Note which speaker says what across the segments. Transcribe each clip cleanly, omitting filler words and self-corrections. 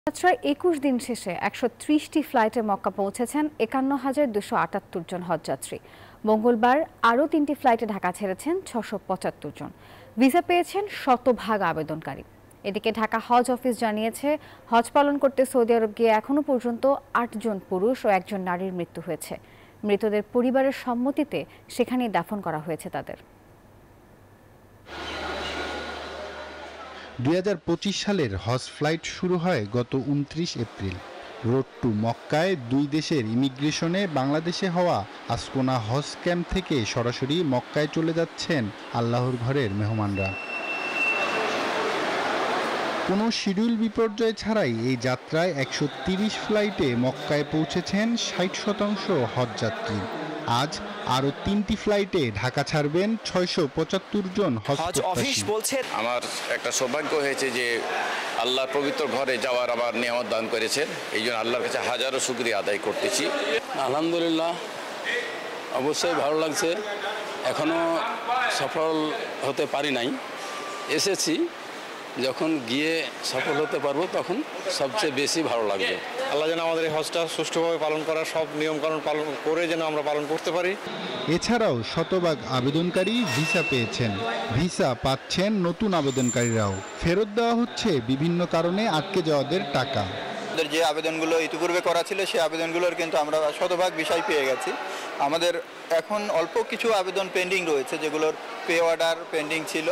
Speaker 1: যাত্রার ২১ দিন শেষে ১৩০টি ফ্লাইটে মক্কা পৌঁছেছেন ৫১,২৭৮ জন হজযাত্রী। মঙ্গলবার আরও ৩টি ফ্লাইটে ঢাকা ছেড়েছেন ৬৭৫ জন। ভিসা পেয়েছেন শতভাগ আবেদনকারী। এদিকে ঢাকা হজ অফিস জানিয়েছে, হজ পালন করতে সৌদি আরব গিয়ে এখনো পর্যন্ত ৮ জন পুরুষ ও ১ জন নারীর মৃত্যু হয়েছে। মৃতদের পরিবারের সম্মতিতে সেখানেই দাফন করা হয়েছে তাদের।
Speaker 2: ২০২৫ সালের হজ ফ্লাইট শুরু হয় গত ২৯ এপ্রিল। রোড টু মক্কায় দুই দেশের ইমিগ্রেশনে বাংলাদেশে হওয়া আসকোনা হজ ক্যাম্প থেকে সরাসরি মক্কায় চলে যাচ্ছেন আল্লাহর ঘরের মেহমানরা। কোনো শিডিউল বিপর্যয় ছাড়াই এই যাত্রায় ১৩০ ফ্লাইটে মক্কায় পৌঁছেছেন ৬০% হজযাত্রী। আজ আরও ৩টি ফ্লাইটে ঢাকা ছাড়বেন ৬৭৫ জন
Speaker 3: হজ অফিস বলছে,
Speaker 4: আমার একটা সৌভাগ্য হয়েছে যে আল্লাহর পবিত্র ঘরে যাওয়ার আমার নিয়ামত দান করেছেন। এই জন্য আল্লাহর কাছে হাজারো শুকরিয়া আদায় করতেছি।
Speaker 5: আলহামদুলিল্লাহ, অবশ্যই ভালো লাগছে। এখনো সফল হতে পারি নাই, এসেছি। যখন গিয়ে সফল হতে পারবো তখন সবচেয়ে বেশি ভালো লাগবে।
Speaker 3: আল্লাহ যেন আমাদের এই হজটা সুষ্ঠুভাবে পালন করার সব নিয়মকানুন পালন করে যেন আমরা পালন করতে পারি।
Speaker 2: এছাড়াও শতভাগ আবেদনকারী ভিসা পেয়েছেন। ভিসা পাচ্ছেন নতুন আবেদনকারীরাও। ফেরত দেওয়া হচ্ছে বিভিন্ন কারণে আটকে যাওয়াদের টাকা।
Speaker 6: আমাদের যে আবেদনগুলো ইতিপূর্বে করা ছিল সেই আবেদনগুলোর কিন্তু আমরা শতভাগ বিষয় পেয়ে গেছি। আমাদের এখন অল্প কিছু আবেদন পেন্ডিং রয়েছে, যেগুলোর পে অর্ডার পেন্ডিং ছিল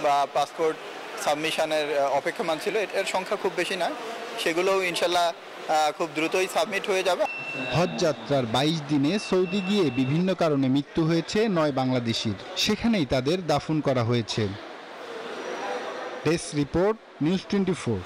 Speaker 6: বা পাসপোর্ট সাবমিশনের অপেক্ষমান ছিল। এর সংখ্যা খুব বেশি নয়, সেগুলোও ইনশাল্লাহ খুব দ্রুতই সাবমিট হয়ে যাবে।
Speaker 2: হজ যাত্রার ২২ দিনে সৌদি গিয়ে বিভিন্ন কারণে মৃত্যু হয়েছে ৯ বাংলাদেশির। সেখানেই তাদের দাফন করা হয়েছে। Desk report, news 24।